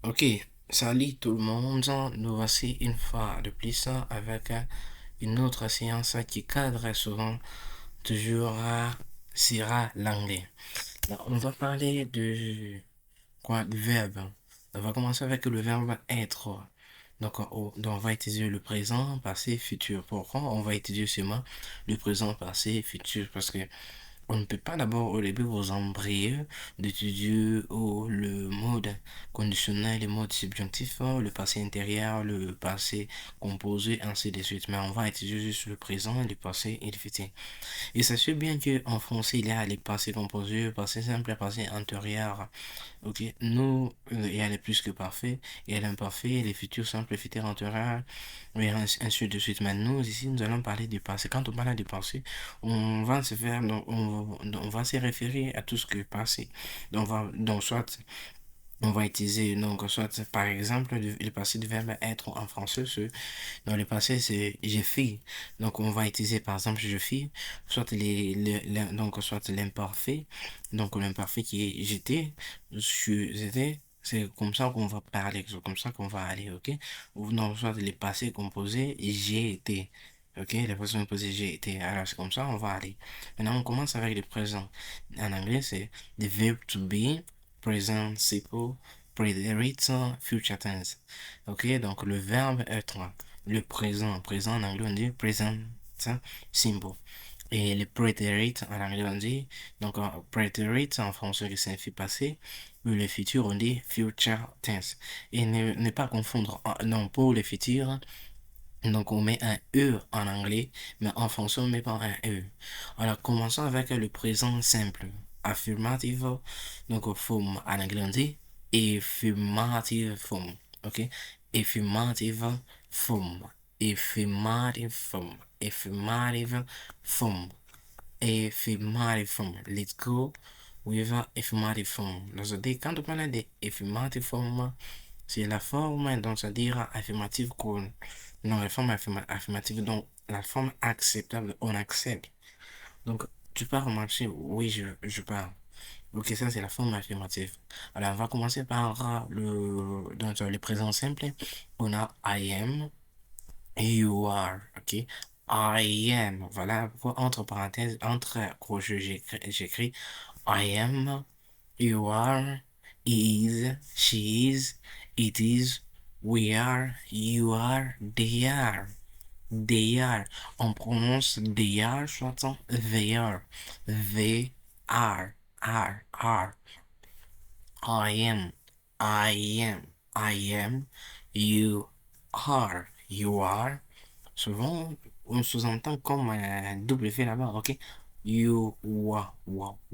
Ok, salut tout le monde. Nous voici une fois de plus avec une autre séance qui cadre souvent toujours sera l'anglais. On va parler de quoi? Du verbe. On va commencer avec le verbe être. Donc, on va utiliser le présent, passé, futur. Pourquoi on va utiliser seulement le présent, passé, futur? Parce que on ne peut pas d'abord au début vous embrayer d'étudier le mode conditionnel, le mode subjonctif, le passé intérieur, le passé composé, ainsi de suite. Mais on va étudier juste le présent, le passé et le futur. Et sachez bien qu'en français, il y a les passés composés, le passé simple, le passé antérieur. Ok, nous, il y a les plus que parfaits, il y a l'imparfait, les futurs simples, les futurs antérieurs, et ainsi de suite. Mais nous, ici, nous allons parler du passé. Quand on parle du passé, on va se faire, donc, on va se référer à tout ce qui est passé. Donc soit, on va utiliser, donc, soit, par exemple, le passé du verbe être en français, dans le passé, c'est j'ai fait. Donc, on va utiliser, par exemple, je fais, soit donc, soit l'imparfait, donc l'imparfait qui est j'étais, j'étais, c'est comme ça qu'on va parler, c'est comme ça qu'on va aller, ok? Ou non, soit les passés composés, j'ai été. Ok, les passés composés, j'ai été. Alors, c'est comme ça, on va aller. Maintenant, on commence avec le présent. En anglais, c'est the verb to be, present simple, preterite, future tense. Ok, donc le verbe être, le présent. Présent en anglais on dit present simple. Et le preterite en anglais on dit, donc preterite en français qui signifie passé, ou le futur on dit future tense. Et ne pas confondre, non, pour le futur, donc on met un E en anglais, mais en français on met pas un E. Alors commençons avec le présent simple. Affirmative, donc forme en anglais on dit affirmative form. Ok? Affirmative form. Affirmative form. Affirmative form. Affirmative form. Let's go with affirmative form. Donc, c'est-à-dire, quand on parle de affirmative form, c'est la forme, donc c'est-à-dire affirmative qu'on. Non, la forme affirmative, donc la forme acceptable, on accepte. Donc, tu pars au marché, oui, je pars. Ok, ça c'est la forme affirmative. Alors, on va commencer par donc, le présent simple. On a I am, you are, ok? I am, voilà, entre parenthèses, entre crochets, j'écris I am, you are, he is, she is, it is, we are, you are, they are. They are. On prononce they are, j'entends they are. They are. I am, I am, I am. You are. Souvent, on sous-entend comme un W là-bas, ok? You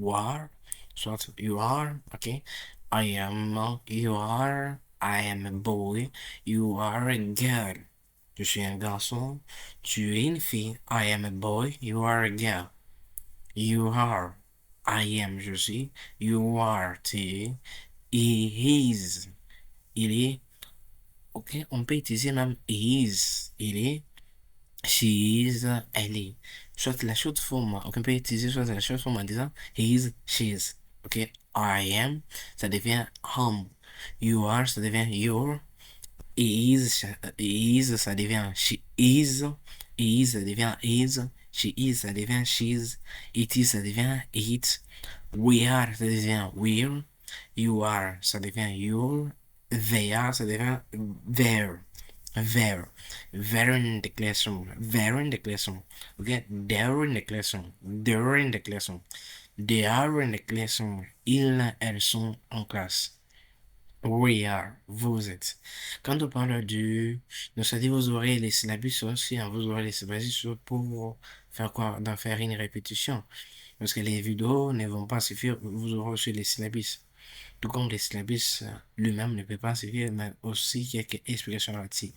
are. Soit you are, ok? I am, you are. I am a boy. You are a girl. Je suis un garçon. Tu es une fille. I am a boy. You are a girl. You are. I am, je suis. You are, tu es. He is. Il est. Ok, on peut utiliser même is. Il est. She is. Elle est. Soit la short form. Ok, on peut utiliser soit la short form en disant he is, she is. Ok, I am, ça devient home. You are, ça devient your. He is, ça devient she is. He is, ça devient is. She is, ça devient she's. It is, ça devient it. We are, ça devient we're. You are, ça devient your. They are, ça devient their. There. There in the classroom. There in the classroom. Okay? There in the classroom. They're in the classroom. They are in the classroom. Ils, elles sont en classe. We are, vous êtes. Quand on parle donc c'est-à-dire vous aurez les syllabus aussi, hein, vous aurez les syllabus pour faire quoi? D'en faire une répétition. Parce que les vidéos ne vont pas suffire, vous aurez aussi les syllabus. Tout comme les syllabus lui-même ne peut pas suffire, mais aussi quelques explications là-dessus.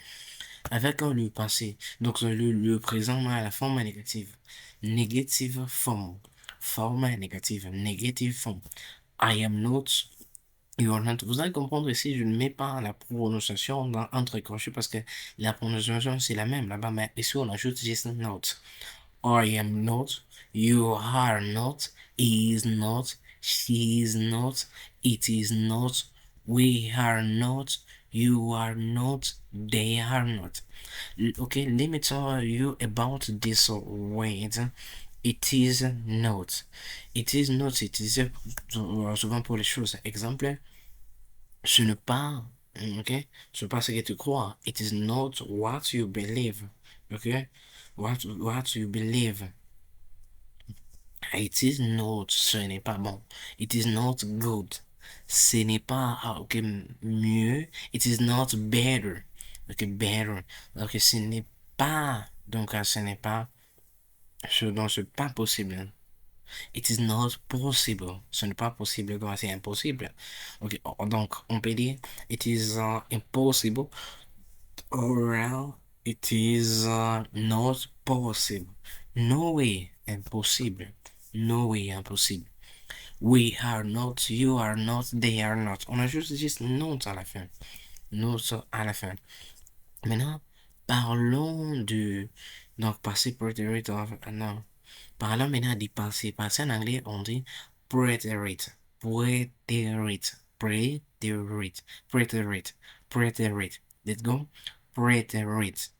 Avec le passé, donc le présent, la forme négative. Negative form. Forme négative. Negative form. I am not. Vous allez comprendre ici, je ne mets pas la prononciation entre crochets parce que la prononciation c'est la même là-bas, mais ici on ajoute juste not. I am not, you are not, he is not, she is not, it is not, We are not, you are not, they are not. Okay, let me tell you about this word. It is not. It is not, c'est utilisé souvent pour les choses. Exemple, ce n'est pas, ok? Ce n'est pas ce que tu crois. It is not what you believe. Ok? What you believe. It is not, ce n'est pas bon. It is not good. Ce n'est pas, ok, mieux. It is not better. Ok, better. Ok, ce n'est pas, donc ce n'est pas, ce dont c'est pas possible. It is not possible. Ce n'est pas possible, donc c'est impossible. Ok, donc on peut dire, it is impossible, or it is not possible. No way, impossible. No way, impossible. We are not, you are not, they are not. On a juste not à la fin. Not à la fin. Maintenant, parlons du, donc, passé prétérit, non. Parlons maintenant du passé. Passé en anglais, on dit preterite. Preterite. Preterite. Preterite. Preterite. Let's go. Preterite.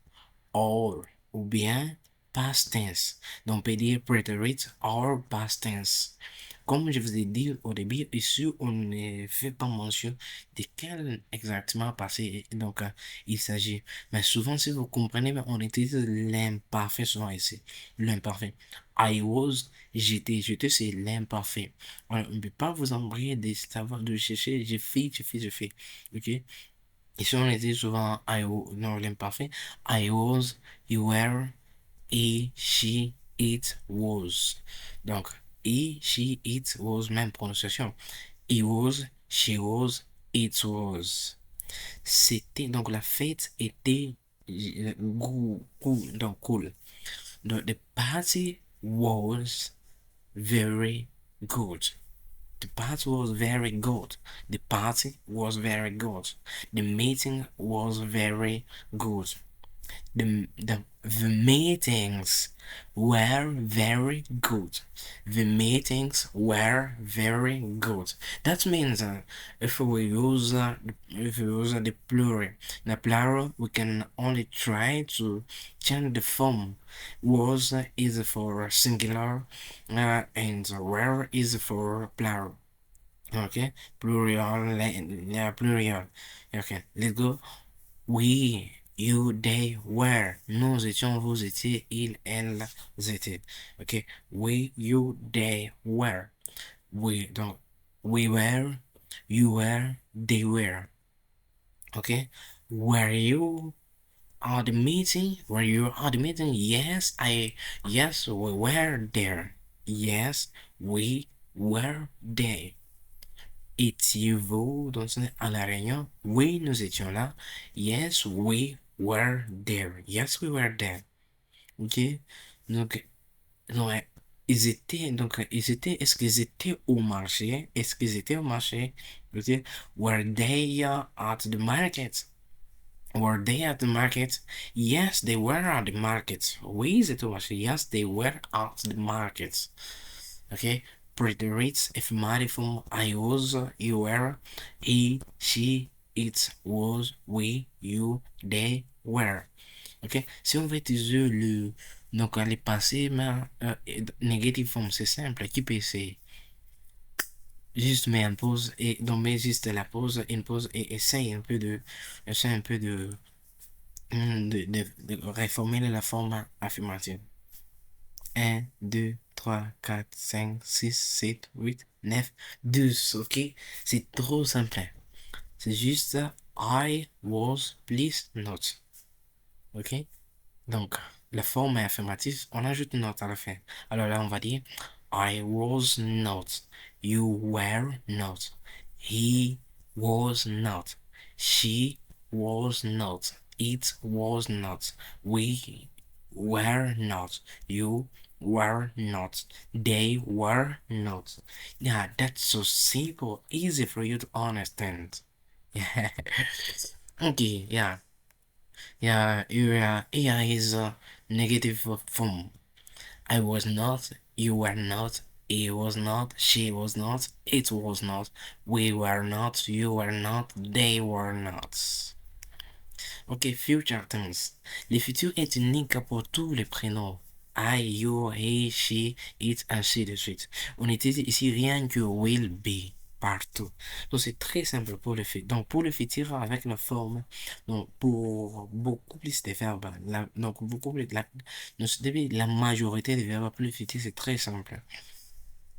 Or, ou bien past tense. Donc, on peut dire preterite or past tense. Comme je vous ai dit au début, ici, on ne fait pas mention de quel exactement passé donc, il s'agit. Mais souvent, si vous comprenez, on utilise l'imparfait souvent ici. L'imparfait. I was, j'étais. J'étais, c'est l'imparfait. On ne peut pas vous embrayer de savoir, de chercher, j'ai fait, j'ai fait, j'ai fait. OK? Ici, on utilise souvent non, l'imparfait. I was, you were, he, she, it was. Donc, he, she, it was, même prononciation. He was, she was, it was. C'était, donc la fête était cool, donc cool. Donc, the party was very good. The party was very good. The party was very good. The meeting was very good. The meetings were very good. The meetings were very good. That means if we use the plural, the plural we can only try to change the form. Was is for singular, and were is for plural. Okay, plural, yeah, plural. Okay, let's go. We, you, they, were. Nous étions, vous étiez, ils, elles étaient. Ok. We, you, they, were. Donc, we were, you were, they were. Ok. Were you at the meeting? Were you at the meeting? Yes, we were there. Yes, we were there. Étiez-vous à la réunion? Oui, nous étions là. Yes, we were there. Yes, we were there. Ok? Donc, non, est-ce qu'ils étaient au marché? Est-ce qu'ils étaient au marché? Ok? Were they at the market? Were they at the market? Yes, they were at the market. Oui, ils étaient au marché. Yes, they were at the market. Okay, preterites affirmative I was, you were, he, she, it was, we, you, they were. Ok, si on veut utiliser donc les passés, mais négative form, c'est simple, qui peut essayer? Juste mets une pause et donc mets juste la pause, une pause et essaye un peu de réformer la forme affirmative. 1, 2, 3, 4, 5, 6, 7, 8, 9, 12. Ok? C'est trop simple. C'est juste I was, please not. Ok? Donc, la forme est affirmative, on ajoute une note à la fin. Alors là, on va dire I was not. You were not. He was not. She was not. It was not. We were not. You were not. They were not. Yeah, that's so simple, easy for you to understand. Yeah. Okay, yeah. Yeah, here is a negative form. I was not, you were not, He was not, she was not, it was not, we were not, you were not, they were not. Ok, future tense. Le futur est unique pour tous les prénoms. I, you, he, she, it, ainsi de suite. On utilise ici rien que will be partout. Donc c'est très simple pour le futur. Donc pour le futur avec la forme, donc pour beaucoup plus de verbes, donc beaucoup plus, la majorité des verbes pour le futur c'est très simple.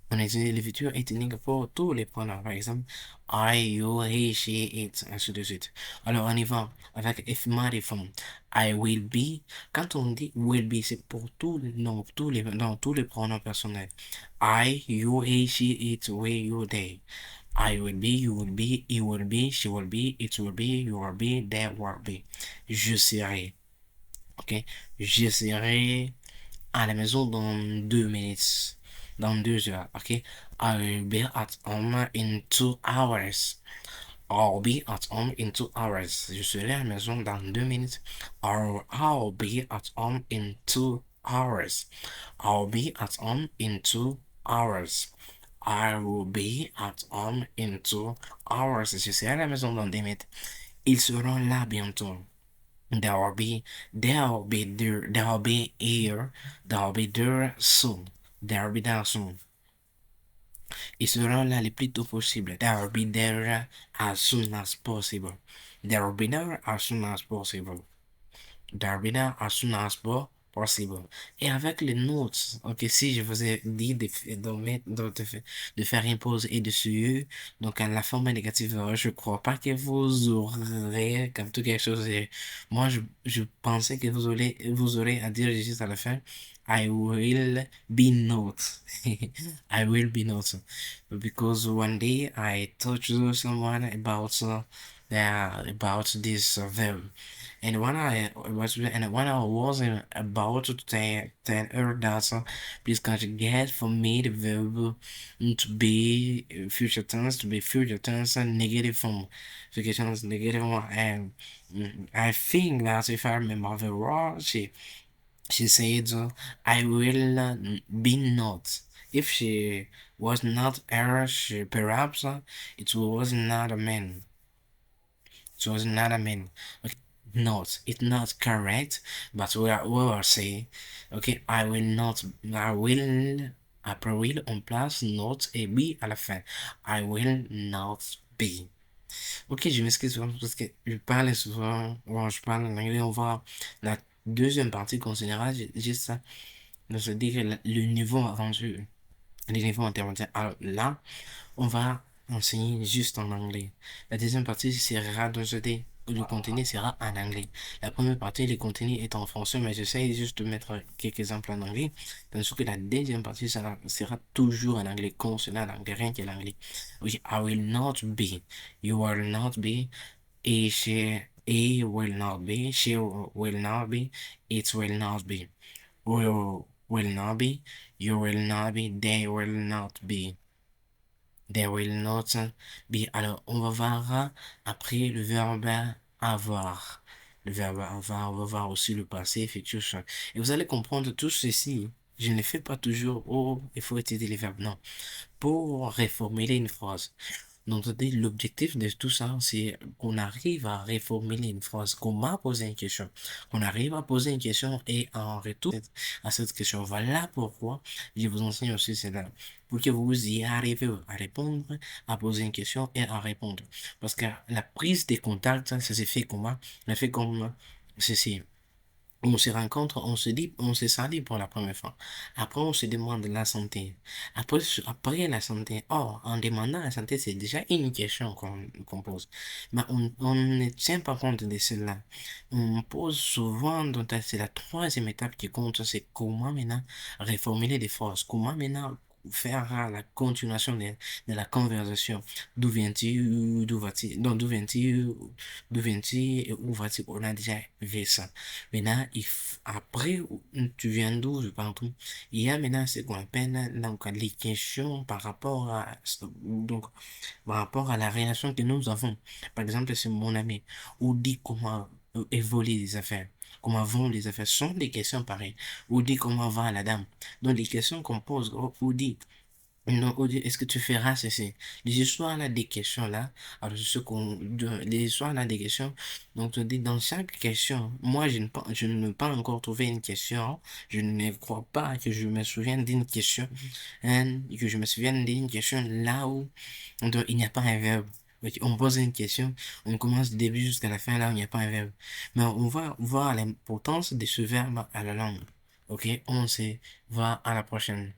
On utilise le futur est unique pour tous les pronoms. Par exemple, I, you, he, she, it, ainsi de suite. Alors, on y va avec ephémère forme. I will be. Quand on dit will be, c'est pour tous les, non, tous les pronoms personnels. I, you, he, she, it, we, you, they. I will be, you will be, he will be, she will be, it will be, you will be, they will be. Je serai. Ok? Je serai à la maison dans 2 minutes. Dans 2 heures, ok? I will be at home in 2 hours. I'll be at home in 2 hours. Je serai à la maison dans 2 minutes. I'll be at home in 2 hours. I'll be at home in 2 hours. I will be at home in 2 hours. Je serai à la maison dans 2 minutes. Ils seront là bientôt. They'll be here, they'll be there soon, they'll be there soon. Ils seront là le plus tôt possible. They'll be there as soon as possible. They'll be there as soon as possible. They'll be there as soon as possible. Et avec les notes, ok, si je vous ai dit de faire une pause et de suivre, donc à la forme négative, je crois pas que vous aurez comme tout quelque chose. Et moi, je pensais que vous aurez à dire juste à la fin, I will be not. I will be not. Because one day I talked to someone about this verb. And when I was about to tell her that, please conjugate for me the verb to be future tense, negative form. Future tense, negative form. And I think that if I remember very well, she said, I will be not. If she was not her, perhaps it was not a man. It was not a man. Okay, not. It's not correct, but we will say, okay, I will, après will, on place not et be à la fin. I will not be. Ok, je m'excuse souvent parce que je parle souvent, bon, je parle en anglais, on va la deuxième partie considérera juste ça, de se dire que le niveau avancé, le niveau intermédiaire. Alors là, on va enseigner juste en anglais. La deuxième partie sera de jeter. Le contenu sera en anglais. La première partie, le contenu est en français, mais j'essaie juste de mettre quelques exemples en anglais. Tandis que la deuxième partie sera toujours en anglais, concernant l'anglais, rien que l'anglais. Oui, I will not be. You will not be. He will not be. She will not be. It will not be. Will not be. You will not be. They will not be. There will not be. Alors, on va voir après le verbe avoir. Le verbe avoir, on va voir aussi le passé, futur, champ. Et vous allez comprendre tout ceci. Je ne fais pas toujours, oh, il faut utiliser les verbes. Non. Pour réformuler une phrase. Donc, l'objectif de tout ça, c'est qu'on arrive à reformuler une phrase, qu'on m'a posé une question, qu'on arrive à poser une question et en retour à cette question. Voilà pourquoi je vous enseigne aussi cela, pour que vous y arrivez à répondre, à poser une question et à répondre. Parce que la prise de contact, ça se fait comment? Ça se fait comme ceci. On se rencontre, on se dit, on se salue pour la première fois. Après, on se demande la santé. Après la santé, oh, en demandant la santé, c'est déjà une question qu'on pose. Mais on ne tient pas compte de cela. On pose souvent, donc c'est la troisième étape qui compte, c'est comment maintenant reformuler des phrases, comment maintenant faire la continuation de la conversation. D'où viens-tu, d'où vas-tu, donc d'où viens-tu et où vas-tu, on a déjà vu ça. Maintenant, après, tu viens d'où, je parle d'où. Il y a maintenant ce qu'on appelle donc, les questions donc, par rapport à la relation que nous avons. Par exemple, c'est mon ami, ou dit comment évoluer les affaires, comment vont les affaires, sont des questions pareilles. Ou dit comment va la dame. Donc, les questions qu'on pose, ou dit Non, on dit, est-ce que tu feras ceci? Les histoires là, des questions là, alors les histoires là, des questions, donc on dit dans chaque question, moi je ne pas encore trouvé une question, je ne crois pas que je me souvienne d'une question, hein, que je me souvienne d'une question là où donc, il n'y a pas un verbe. Ok, on pose une question, on commence du début jusqu'à la fin là où il n'y a pas un verbe. Mais on va voir l'importance de ce verbe à la langue. Ok, on se voit à la prochaine.